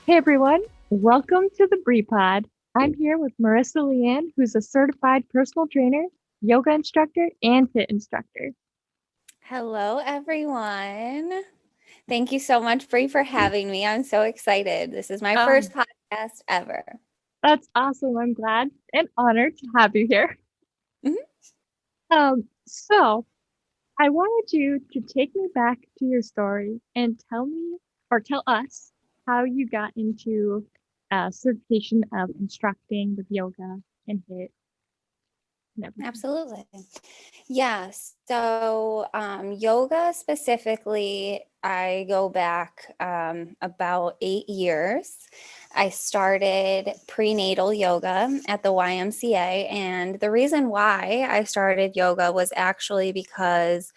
Hey everyone, welcome to the Bree Pod. I'm here with Marissa Leanne, who's a certified personal trainer, yoga instructor, and HIIT instructor. Hello, everyone. Thank you so much, Bree, for having me. I'm so excited. This is my Um, first podcast ever. that's awesome. I'm glad and honored to have you here. Mhm. So I wanted you to take me back to your story and tell us how you got into certification of instructing with yoga and HIIT and everything. Absolutely. Yes. So, yoga specifically, I go back about 8 years. I started prenatal yoga at the YMCA. And the reason why I started yoga was actually because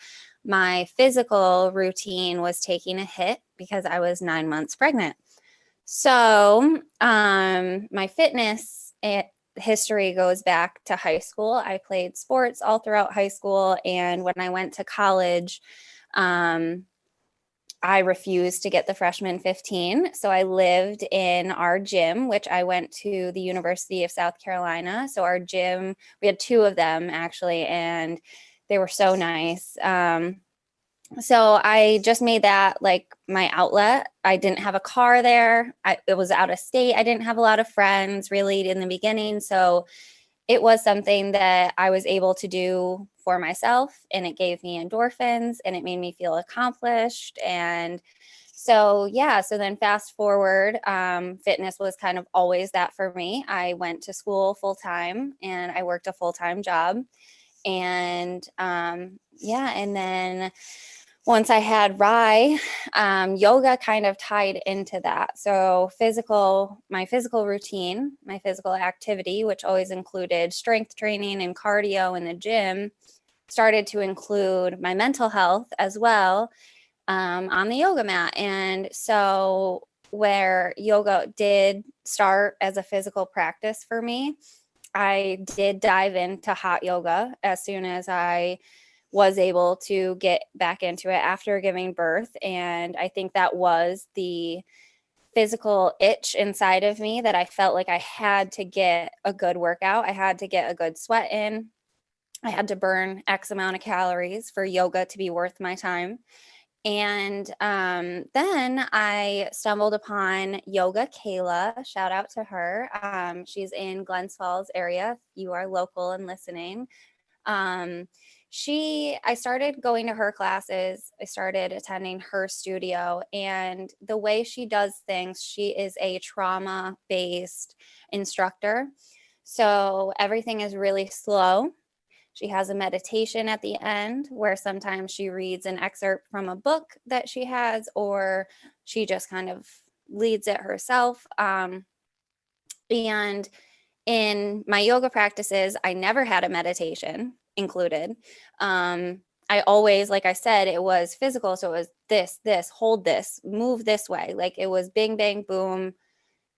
my physical routine was taking a hit because I was 9 months pregnant. So, my fitness history goes back to high school. I played sports all throughout high school. And when I went to college, um, I refused to get the freshman 15. So I lived in our gym, which I went to the University of South Carolina. So our gym, we had two of them actually, and they were so nice. So I just made that like my outlet. I didn't have a car there. It was out of state. I didn't have a lot of friends really in the beginning. So it was something that I was able to do for myself, and it gave me endorphins and it made me feel accomplished. And so, yeah, so then fast forward, fitness was kind of always that for me. I went to school full time and I worked a full time job. And yeah, and then once I had Rye, yoga kind of tied into that. So my physical routine, my physical activity, which always included strength training and cardio in the gym, started to include my mental health as well, on the yoga mat. And so where yoga did start as a physical practice for me, I did dive into hot yoga as soon as I was able to get back into it after giving birth. And I think that was the physical itch inside of me that I felt like I had to get a good workout. I had to get a good sweat in. I had to burn X amount of calories for yoga to be worth my time. And then I stumbled upon Yoga Kayla. Shout out to her. She's in Glens Falls area. If you are local and listening, um, I started going to her classes. I started attending her studio, and the way she does things, she is a trauma based instructor. So everything is really slow. She has a meditation at the end where sometimes she reads an excerpt from a book that she has, or she just kind of leads it herself. And in my yoga practices, I never had a meditation included. I always, like I said, it was physical. So it was this, hold this, move this way. Like it was bing, bang, boom,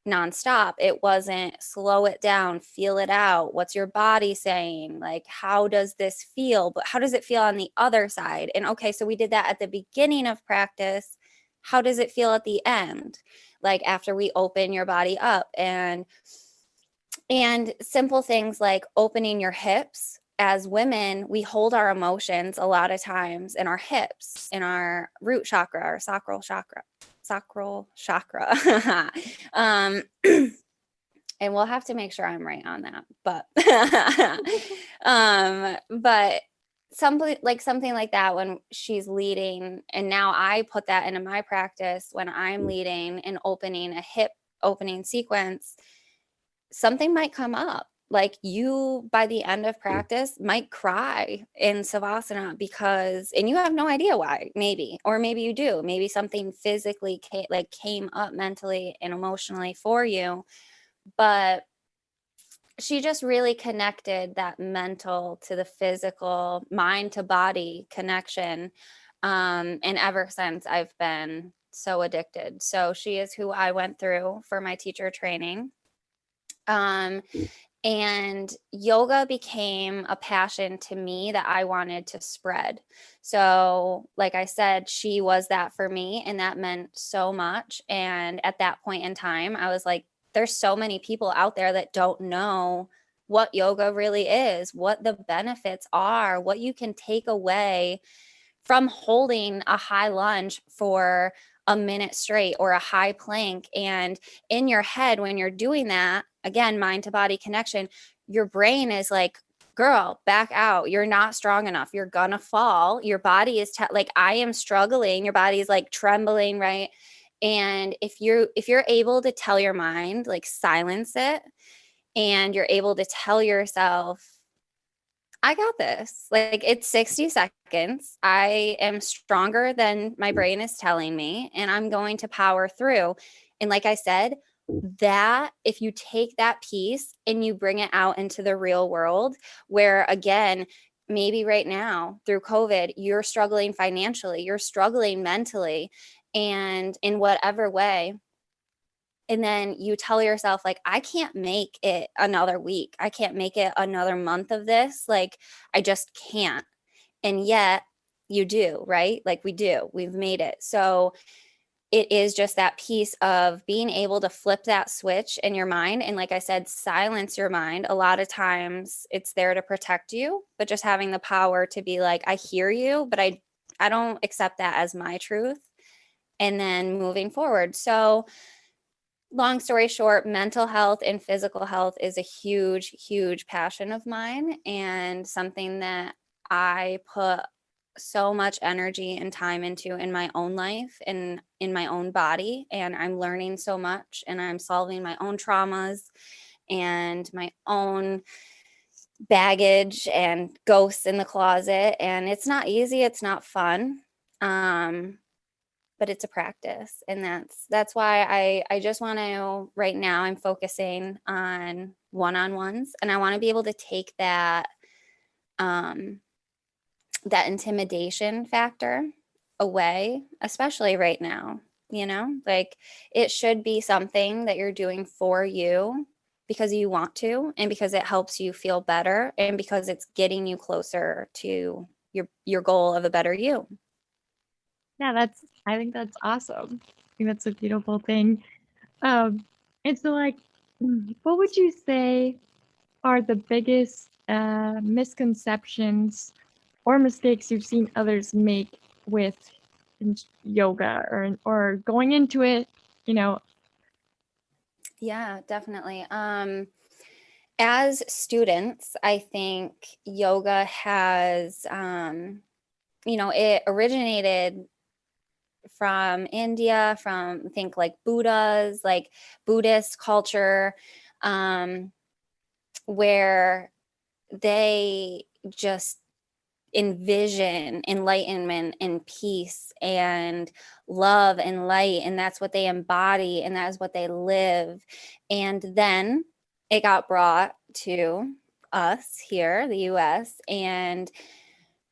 nonstop. It wasn't slow it down, feel it out. What's your body saying? Like, how does this feel? But how does it feel on the other side? And okay, so we did that at the beginning of practice. How does it feel at the end? Like after we open your body up, and simple things like opening your hips. As women, we hold our emotions a lot of times in our hips, in our root chakra, our sacral chakra. um, and we'll have to make sure I'm right on that. But something like that when she's leading, and now I put that into my practice when I'm leading and opening a hip opening sequence, something might come up. Like you, by the end of practice, might cry in Savasana because, and you have no idea why, maybe, or maybe you do. Maybe something physically came up mentally and emotionally for you. But she just really connected that mental to the physical, mind to body connection. And ever since, I've been so addicted. So she is who I went through for my teacher training. Um, and yoga became a passion to me that I wanted to spread. So, like I said, she was that for me, and that meant so much. And at that point in time, I was like, there's so many people out there that don't know what yoga really is, what the benefits are, what you can take away from holding a high lunge for a minute straight or a high plank. And in your head, when you're doing that, again, mind to body connection, your brain is like, girl, back out. You're not strong enough. You're gonna fall. Your body is like, I am struggling. Your body is like trembling, right? And if you're able to tell your mind, like silence it, and you're able to tell yourself, I got this. Like, it's 60 seconds. I am stronger than my brain is telling me, and I'm going to power through. And like I said, that if you take that piece and you bring it out into the real world, where again, maybe right now through COVID, you're struggling financially, you're struggling mentally, and in whatever way, and then you tell yourself, like, I can't make it another week, I can't make it another month of this, like, I just can't. And yet you do, right? Like, we've made it. So it is just that piece of being able to flip that switch in your mind, and like I said, silence your mind. A lot of times it's there to protect you, but just having the power to be like, I hear you, but I don't accept that as my truth, and then moving forward. So long story short, mental health and physical health is a huge, huge passion of mine, and something that I put so much energy and time into in my own life and in my own body. And I'm learning so much, and I'm solving my own traumas and my own baggage and ghosts in the closet. And it's not easy, it's not fun. But it's a practice, and that's why I just want to, right now I'm focusing on one-on-ones, and I want to be able to take um that intimidation factor away, especially right now. Like, it should be something that you're doing for you because you want to, and because it helps you feel better, and because it's getting you closer to your goal of a better you. Yeah, I think that's awesome. I think that's a beautiful thing. Um, and so like, what would you say are the biggest misconceptions or mistakes you've seen others make with yoga or going into it, you know? Yeah, definitely. As students, I think yoga has, it originated from India, from, think, like Buddhas, like Buddhist culture, um, where they just envision enlightenment and peace and love and light, and that's what they embody, and that is what they live. And then it got brought to us here, the US, and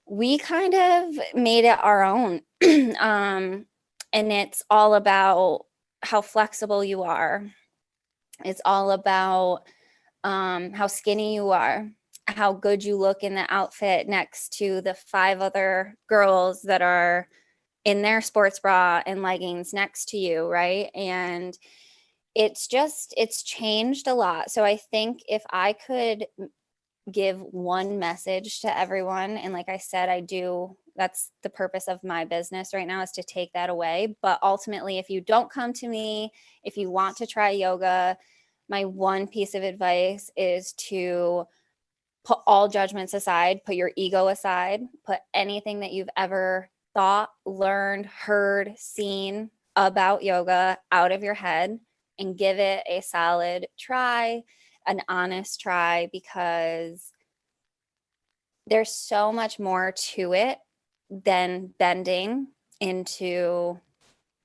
we kind of made it our own. And it's all about how flexible you are, it's all about how skinny you are, how good you look in the outfit next to the 5 other girls that are in their sports bra and leggings next to you, right? And it's changed a lot. So I think if I could give one message to everyone, and like I said, that's the purpose of my business right now, is to take that away. But ultimately, if you don't come to me, if you want to try yoga, my one piece of advice is to put all judgments aside, put your ego aside, put anything that you've ever thought, learned, heard, seen about yoga out of your head, and give it a solid try, an honest try, because there's so much more to it than bending into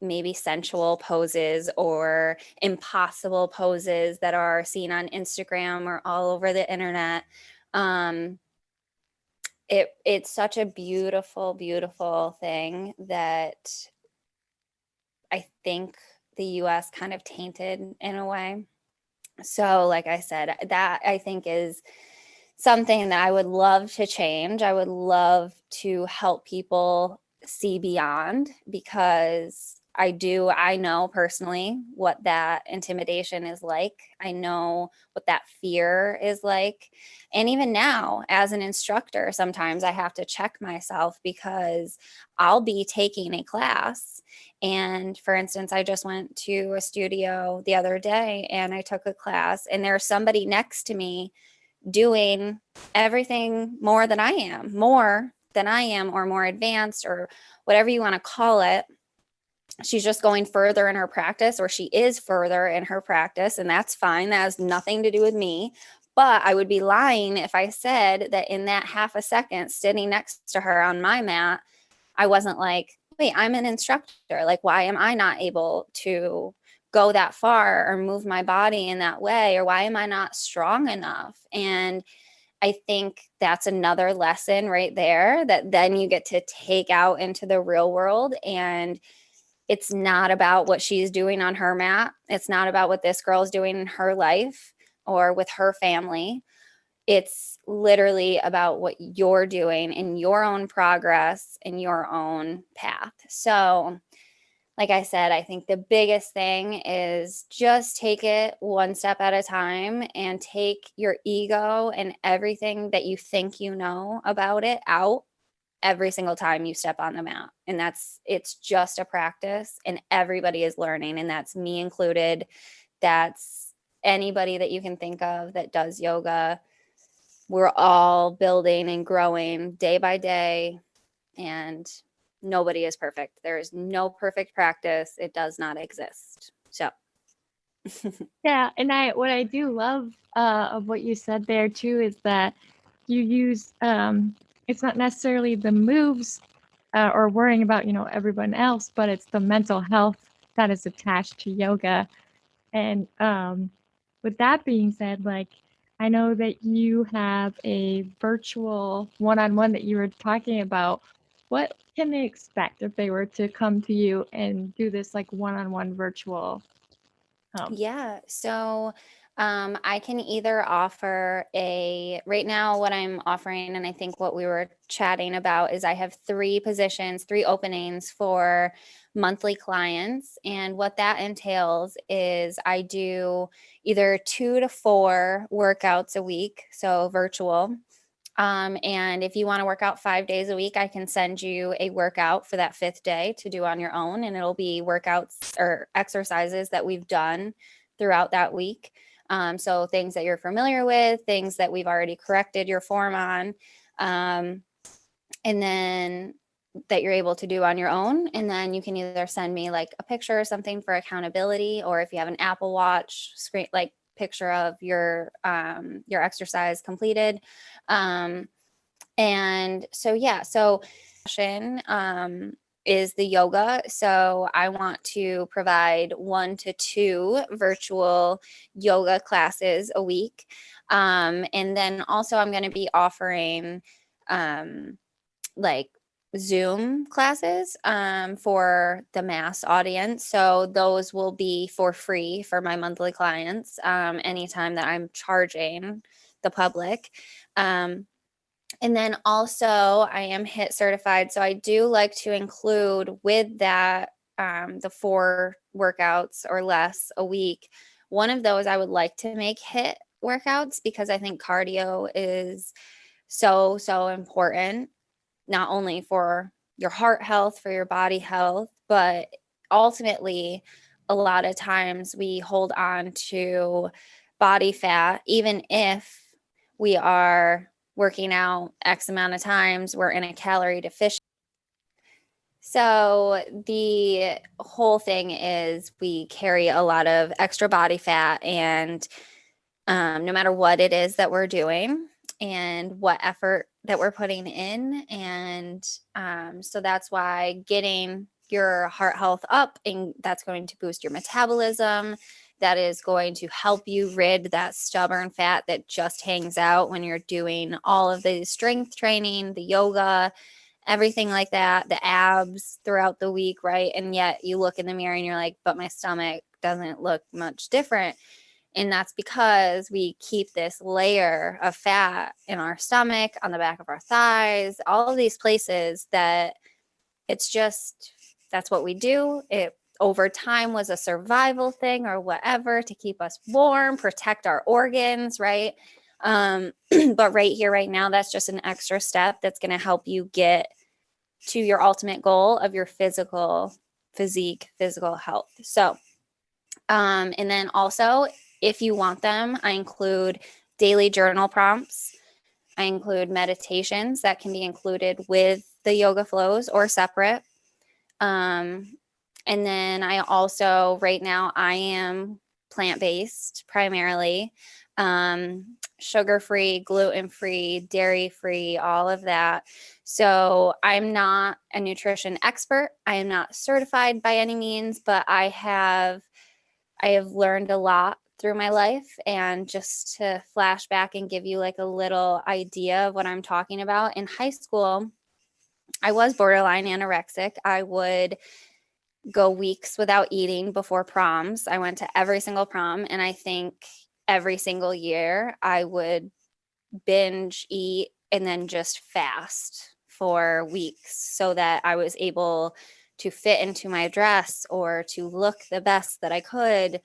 maybe sensual poses or impossible poses that are seen on Instagram or all over the internet. Um, it's such a beautiful, beautiful thing that I think the US kind of tainted in a way. So, like I said, that I think is something that I would love to change. I would love to help people see beyond, because I know personally what that intimidation is like. I know what that fear is like. And even now, as an instructor, sometimes I have to check myself because I'll be taking a class. And for instance, I just went to a studio the other day and I took a class, and there's somebody next to me doing everything more than I am, or more advanced, or whatever you want to call it. She's just going further in her practice, or she is further in her practice, and that's fine. That has nothing to do with me. But I would be lying if I said that in that half a second sitting next to her on my mat, I wasn't like, wait, I'm an instructor. Like, why am I not able to go that far or move my body in that way? Or why am I not strong enough? And I think that's another lesson right there that then you get to take out into the real world. And it's not about what she's doing on her mat. It's not about what this girl is doing in her life or with her family. It's literally about what you're doing in your own progress in your own path. So, like I said, I think the biggest thing is just take it one step at a time and take your ego and everything that you think you know about it out every single time you step on the mat. And it's just a practice, and everybody is learning, and that's me included. That's anybody that you can think of that does yoga. We're all building and growing day by day, and nobody is perfect. There is no perfect practice. It does not exist. So, Yeah, and what I do love of what you said there too is that you use it's not necessarily the moves or worrying about everyone else, but it's the mental health that is attached to yoga. And with that being said, like I know that you have a virtual one-on-one that you were talking about. What can they expect if they were to come to you and do this like one-on-one virtual? Um, yeah. So, I can either offer right now, what I'm offering, and I think what we were chatting about is I have 3 positions, 3 openings for monthly clients. And what that entails is I do either 2 to 4 workouts a week, so virtual. And if you want to work out 5 days a week, I can send you a workout for that 5th day to do on your own. And it'll be workouts or exercises that we've done throughout that week. So things that you're familiar with, things that we've already corrected your form on, and then that you're able to do on your own. And then you can either send me like a picture or something for accountability, or if you have an Apple Watch screen, like picture of your exercise completed. Um, and so, yeah, so is the yoga. So I want to provide 1 to 2 virtual yoga classes a week. And then also I'm going to be offering like Zoom classes for the mass audience. So those will be for free for my monthly clients anytime that I'm charging the public. And then also, I am HIIT certified. So I do like to include with that the 4 workouts or less a week. One of those I would like to make HIIT workouts, because I think cardio is so, so important, not only for your heart health, for your body health, but ultimately, a lot of times we hold on to body fat, even if we are working out X amount of times, we're in a calorie deficient. So the whole thing is we carry a lot of extra body fat, and no matter what it is that we're doing and what effort that we're putting in. And so that's why getting your heart health up, and that's going to boost your metabolism. That is going to help you rid that stubborn fat that just hangs out when you're doing all of the strength training, the yoga, everything like that, the abs throughout the week, right? And yet you look in the mirror and you're like, but my stomach doesn't look much different. And that's because we keep this layer of fat in our stomach, on the back of our thighs, all of these places that it's just, that's what we do. It over time was a survival thing or whatever to keep us warm, protect our organs, right? But right here, right now, that's just an extra step that's going to help you get to your ultimate goal of your physical health. So, and then also, if you want them, I include daily journal prompts. I include meditations that can be included with the yoga flows or separate. And then I also, right now, I am plant-based primarily, sugar-free, gluten-free, dairy-free, all of that. So I'm not a nutrition expert. I am not certified by any means, but I have learned a lot through my life. And just to flash back and give you like a little idea of what I'm talking about, in high school, I was borderline anorexic. I would go weeks without eating before proms. I went to every single prom, and I think every single year I would binge eat and then just fast for weeks so that I was able to fit into my dress or to look the best that I could,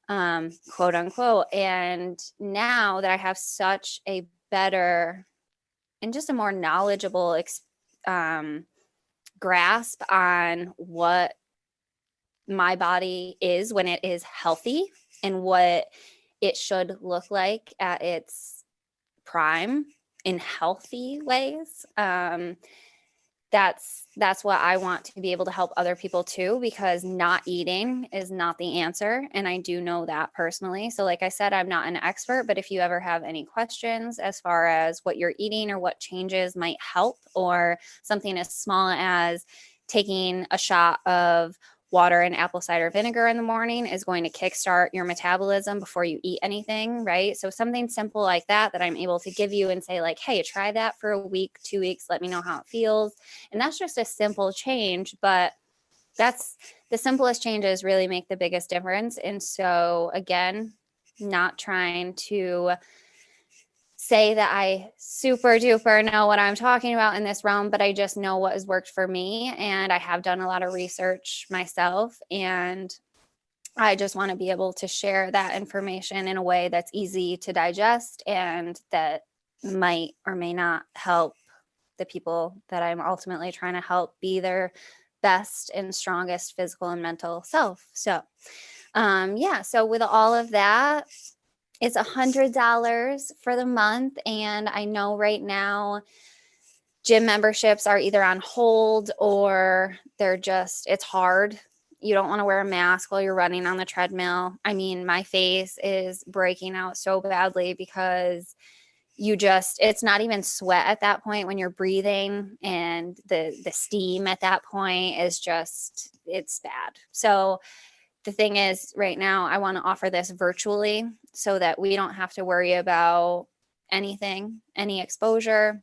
quote unquote. And now that I have such a better and just a more knowledgeable grasp on what my body is when it is healthy and what it should look like at its prime in healthy ways. That's what I want to be able to help other people too, because not eating is not the answer. And I do know that personally. So like I said, I'm not an expert, but if you ever have any questions as far as what you're eating or what changes might help, or something as small as taking a shot of water and apple cider vinegar in the morning is going to kickstart your metabolism before you eat anything, right? So something simple like that I'm able to give you and say like, hey, try that for a week, 2 weeks, let me know how it feels. And that's just a simple change, but that's the simplest changes really make the biggest difference. And so again, not trying to say that I super duper know what I'm talking about in this realm, but I just know what has worked for me. And I have done a lot of research myself. And I just want to be able to share that information in a way that's easy to digest and that might or may not help the people that I'm ultimately trying to help be their best and strongest physical and mental self. So, yeah, so with all of that, it's $100 for the month. And I know right now gym memberships are either on hold or it's hard. You don't want to wear a mask while you're running on the treadmill. I mean, my face is breaking out so badly because it's not even sweat at that point when you're breathing, and the steam at that point is it's bad. So the thing is, right now, I want to offer this virtually so that we don't have to worry about anything, any exposure.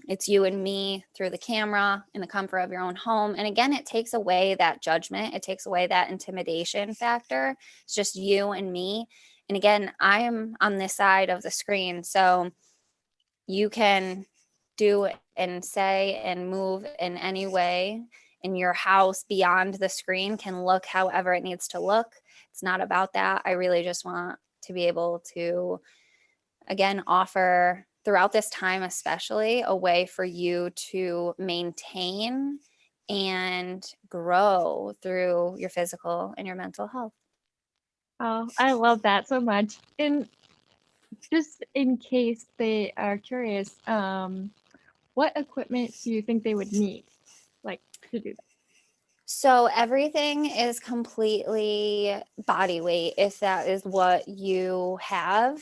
It's you and me through the camera in the comfort of your own home. And again, it takes away that judgment. It takes away that intimidation factor. It's just you and me. And again, I am on this side of the screen. So you can do and say and move in any way in your house beyond the screen, can look however it needs to look. It's not about that. I really just want to be able to, again, offer throughout this time, especially a way for you to maintain and grow through your physical and your mental health. Oh, I love that so much. And just in case they are curious, what equipment do you think they would need, like, to do that? So everything is completely body weight if that is what you have.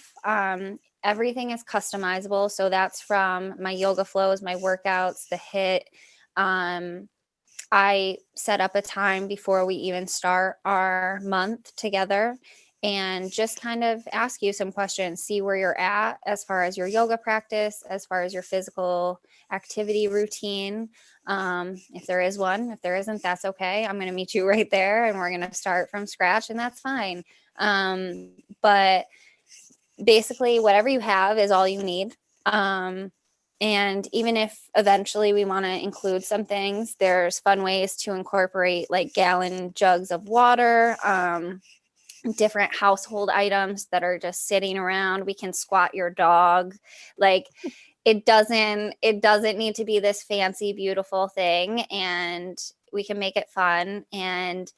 Everything is customizable. So that's from my yoga flows, my workouts, the HIIT. I set up a time before we even start our month together and just kind of ask you some questions, see where you're at as far as your yoga practice, as far as your physical activity routine. If there is one, if there isn't, that's okay. I'm going to meet you right there and we're going to start from scratch, and that's fine. But basically whatever you have is all you need. And even if eventually we want to include some things, there's fun ways to incorporate like gallon jugs of water, different household items that are just sitting around. We can squat your dog. Like it doesn't need to be this fancy, beautiful thing, and we can make it fun. And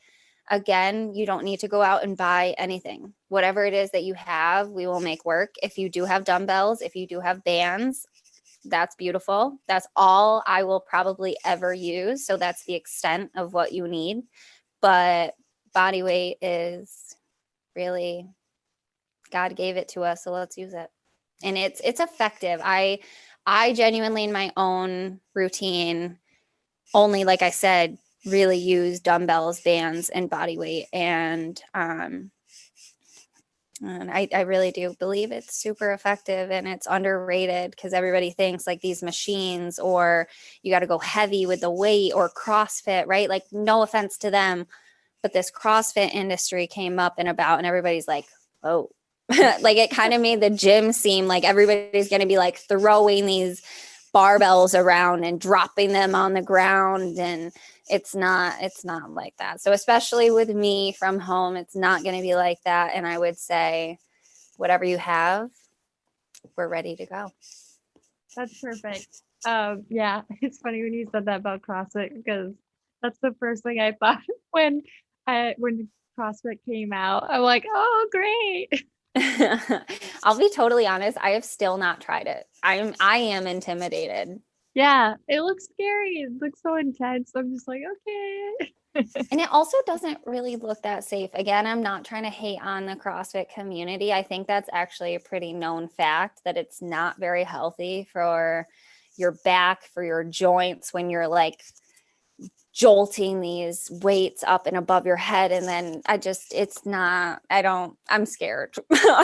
again, you don't need to go out and buy anything. Whatever it is that you have, we will make work. If you do have dumbbells, if you do have bands, that's beautiful. That's all I will probably ever use. So that's the extent of what you need. But body weight is really, God gave it to us, so let's use it. And it's effective. I genuinely in my own routine only, like I said, really use dumbbells, bands, and body weight. And I really do believe it's super effective, and it's underrated because everybody thinks like these machines, or you got to go heavy with the weight, or CrossFit, right? Like, no offense to them, but this CrossFit industry came up and about, and everybody's like, oh, like it kind of made the gym seem like everybody's going to be like throwing these barbells around and dropping them on the ground, and it's not like that. So especially with me from home, it's not going to be like that. And I would say whatever you have, we're ready to go. That's perfect. Yeah, it's funny when you said that about CrossFit because that's the first thing I thought when CrossFit came out. I'm like, oh, great. I'll be totally honest, I have still not tried it. I am intimidated. Yeah, it looks scary. It looks so intense. I'm just like, okay. And it also doesn't really look that safe. Again, I'm not trying to hate on the CrossFit community. I think that's actually a pretty known fact that it's not very healthy for your back, for your joints when you're like jolting these weights up and above your head. And then I'm scared. Yeah,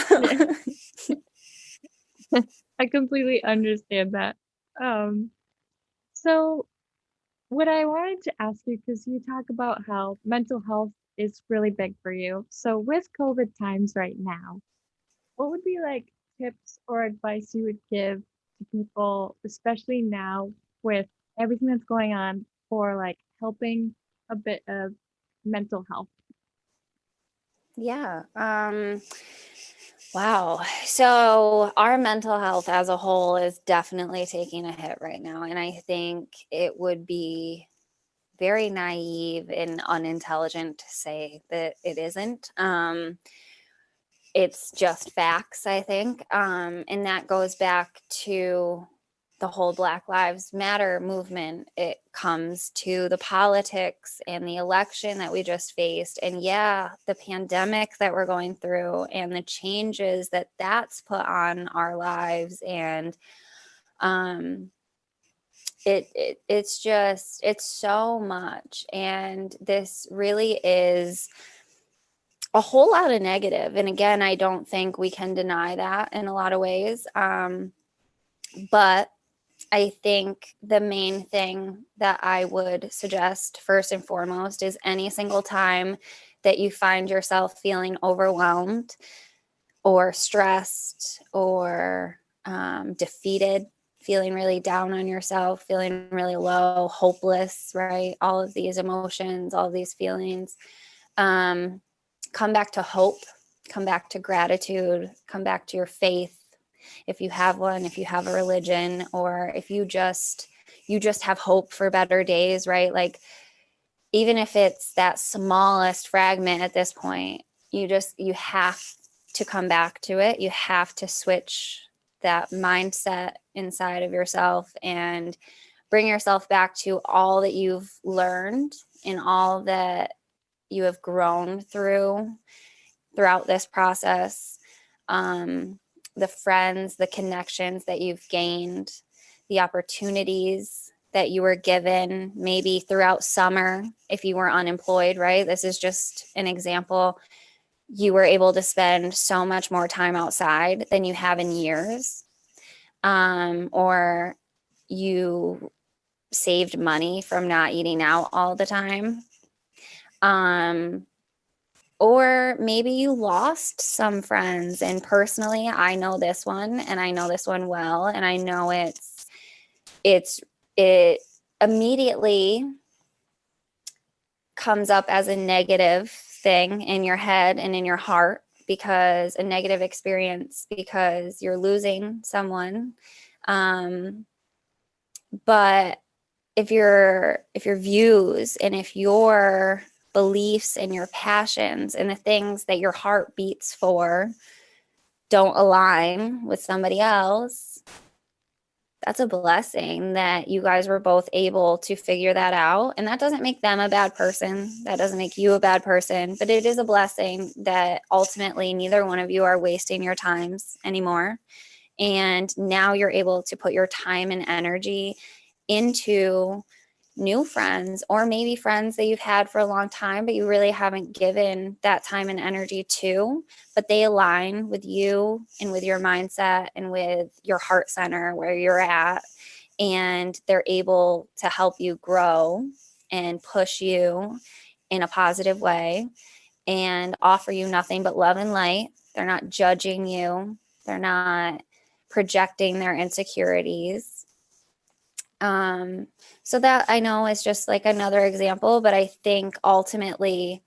I completely understand that. Um, so what I wanted to ask you, because you talk about how mental health is really big for you. So with COVID times right now, what would be like tips or advice you would give to people, especially now with everything that's going on for like helping a bit of mental health? Yeah. Wow. So our mental health as a whole is definitely taking a hit right now. And I think it would be very naive and unintelligent to say that it isn't. It's just facts, I think. And that goes back to the whole Black Lives Matter movement. It comes to the politics and the election that we just faced. And yeah, the pandemic that we're going through and the changes that that's put on our lives. And it's so much. And this really is a whole lot of negative. And again, I don't think we can deny that in a lot of ways. But I think the main thing that I would suggest first and foremost is any single time that you find yourself feeling overwhelmed or stressed or defeated, feeling really down on yourself, feeling really low, hopeless, right? All of these emotions, all of these feelings. Come back to hope, come back to gratitude, come back to your faith. If you have one, if you have a religion, or if you just have hope for better days, right? Like, even if it's that smallest fragment at this point, you have to come back to it. You have to switch that mindset inside of yourself and bring yourself back to all that you've learned and all that you have grown throughout this process. The friends, the connections that you've gained, the opportunities that you were given maybe throughout summer if you were unemployed, right? This is just an example. You were able to spend so much more time outside than you have in years. Or you saved money from not eating out all the time. Or maybe you lost some friends. And personally, I know this one and I know this one well. And I know it immediately comes up as a negative thing in your head and in your heart, because a negative experience because you're losing someone. But if your views and if your beliefs and your passions and the things that your heart beats for don't align with somebody else, that's a blessing that you guys were both able to figure that out. And that doesn't make them a bad person. That doesn't make you a bad person, but it is a blessing that ultimately neither one of you are wasting your times anymore. And now you're able to put your time and energy into new friends, or maybe friends that you've had for a long time, but you really haven't given that time and energy to, but they align with you and with your mindset and with your heart center where you're at. And they're able to help you grow and push you in a positive way and offer you nothing but love and light. They're not judging you. They're not projecting their insecurities. So that I know is just like another example, but I think ultimately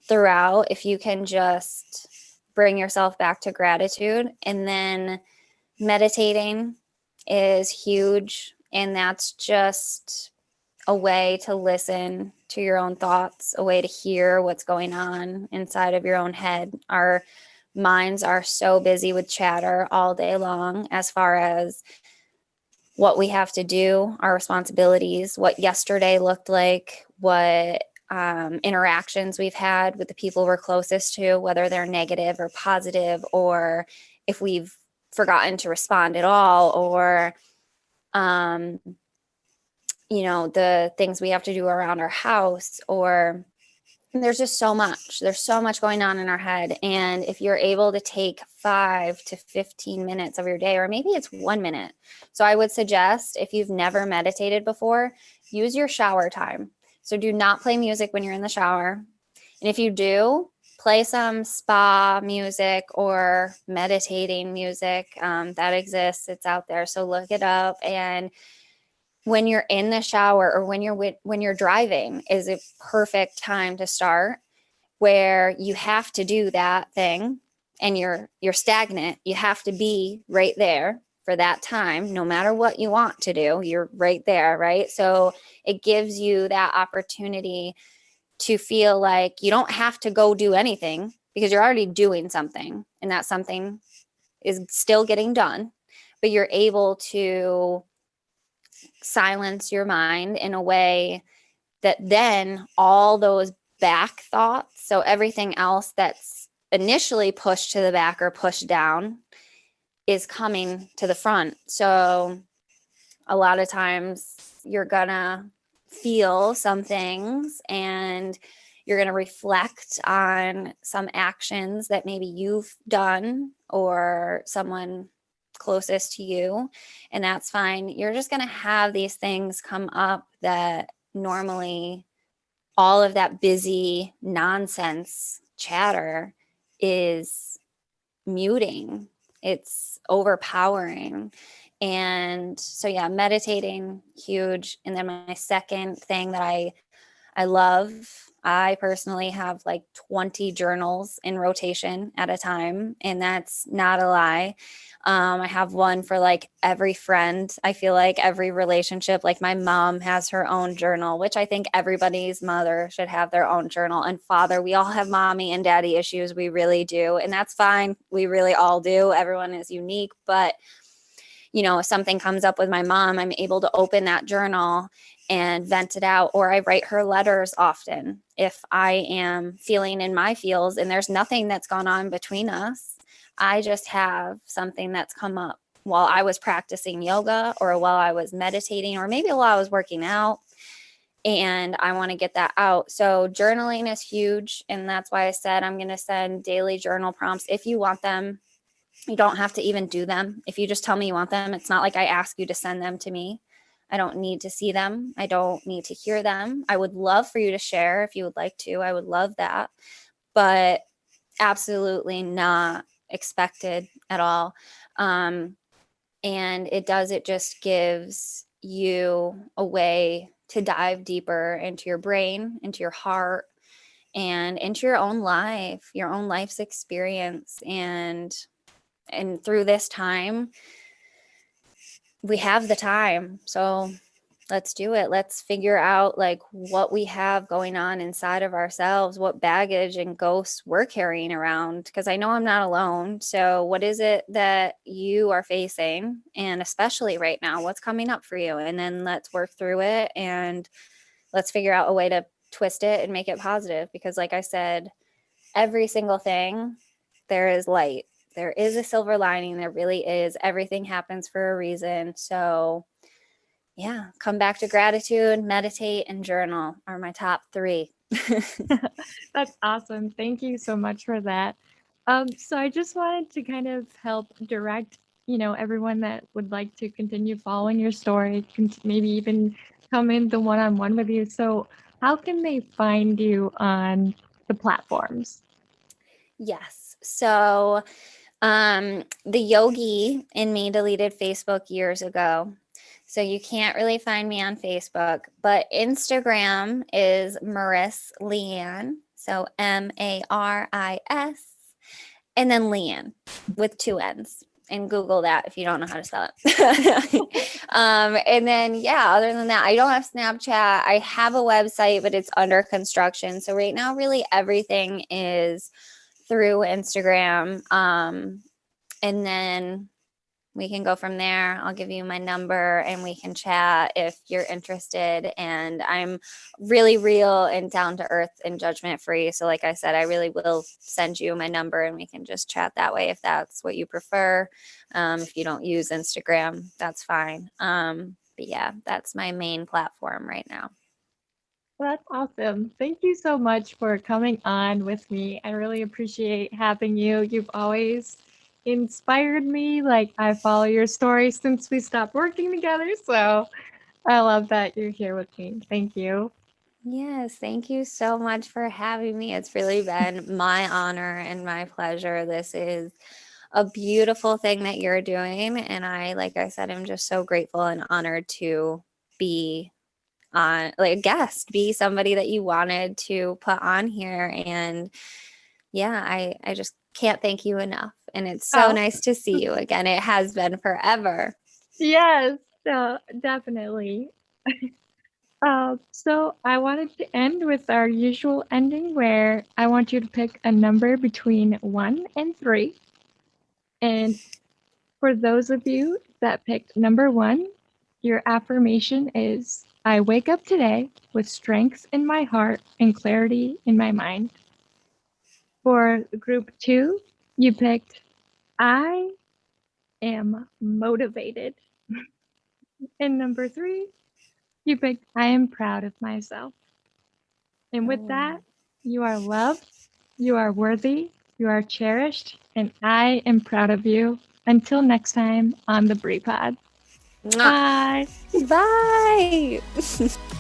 throughout, if you can just bring yourself back to gratitude, and then meditating is huge. And that's just a way to listen to your own thoughts, a way to hear what's going on inside of your own head. Our minds are so busy with chatter all day long, as far as what we have to do, our responsibilities, what yesterday looked like, what interactions we've had with the people we're closest to, whether they're negative or positive, or if we've forgotten to respond at all, or the things we have to do around our house, or there's just so much. There's so much going on in our head. And if you're able to take 5 to 15 minutes of your day, or maybe it's 1 minute. So I would suggest, if you've never meditated before, use your shower time. So do not play music when you're in the shower. And if you do, play some spa music or meditating music. That exists. It's out there. So look it up. And when you're in the shower, or when you're driving, is a perfect time to start, where you have to do that thing and you're stagnant. You have to be right there for that time. No matter what you want to do, you're right there, right? So it gives you that opportunity to feel like you don't have to go do anything, because you're already doing something, and that something is still getting done, but you're able to silence your mind in a way that then all those back thoughts, so everything else that's initially pushed to the back or pushed down, is coming to the front. So a lot of times you're gonna feel some things, and you're going to reflect on some actions that maybe you've done or someone closest to you, and that's fine. You're just going to have these things come up that normally all of that busy nonsense chatter is muting. It's overpowering. And so, yeah, meditating, huge. And then my second thing that I love, I personally have like 20 journals in rotation at a time, and that's not a lie. I have one for like every friend. I feel like every relationship, like my mom has her own journal, which I think everybody's mother should have their own journal, and father. We all have mommy and daddy issues. We really do. And that's fine. We really all do. Everyone is unique. But, if something comes up with my mom, I'm able to open that journal and vent it out. Or I write her letters often if I am feeling in my feels and there's nothing that's gone on between us. I just have something that's come up while I was practicing yoga, or while I was meditating, or maybe while I was working out, and I want to get that out. So journaling is huge. And that's why I said I'm going to send daily journal prompts if you want them. You don't have to even do them. If you just tell me you want them, it's not like I ask you to send them to me. I don't need to see them. I don't need to hear them. I would love for you to share if you would like to. I would love that. but absolutely not expected at all. And it just gives you a way to dive deeper into your brain, into your heart, and into your own life's experience. And through this time, we have the time. So let's do it. Let's figure out like what we have going on inside of ourselves, what baggage and ghosts we're carrying around, because I know I'm not alone. So what is it that you are facing, and especially right now, what's coming up for you? And then let's work through it, and let's figure out a way to twist it and make it positive, because like I said, every single thing, there is light. There is a silver lining. There really is. Everything happens for a reason. So yeah, come back to gratitude, meditate, and journal are my top three. That's awesome. Thank you so much for that. So I just wanted to kind of help direct, everyone that would like to continue following your story, maybe even come in the one-on-one with you. So how can they find you on the platforms? Yes. So the yogi in me deleted Facebook years ago. So you can't really find me on Facebook, but Instagram is Marissa Leanne. So Maris and then Leanne with two N's. And Google that if you don't know how to spell it. And then, yeah, other than that, I don't have Snapchat. I have a website, but it's under construction. So right now, really everything is through Instagram. And then we can go from there. I'll give you my number and we can chat if you're interested. And I'm really real and down to earth and judgment free. So, like I said, I really will send you my number and we can just chat that way if that's what you prefer. If you don't use Instagram, that's fine. But yeah, that's my main platform right now. Well, that's awesome. Thank you so much for coming on with me. I really appreciate having you. You've always inspired me. Like, I follow your story since we stopped working together. So I love that you're here with me. Thank you. Yes, thank you so much for having me. It's really been my honor and my pleasure. This is a beautiful thing that you're doing. And like I said, I'm just so grateful and honored to be on, like a guest, be somebody that you wanted to put on here. And yeah, I just can't thank you enough. And it's so Oh, nice to see you again. It has been forever. yes, definitely. So I wanted to end with our usual ending where I want you to pick a number between 1 and 3. And for those of you that picked number 1, your affirmation is I wake up today with strength in my heart and clarity in my mind. For group 2, you picked I am motivated. And number 3, you picked I am proud of myself. And with Oh. that, you are loved, you are worthy, you are cherished, and I am proud of you. Until next time on the Brie Pod. Mwah. Bye. Bye.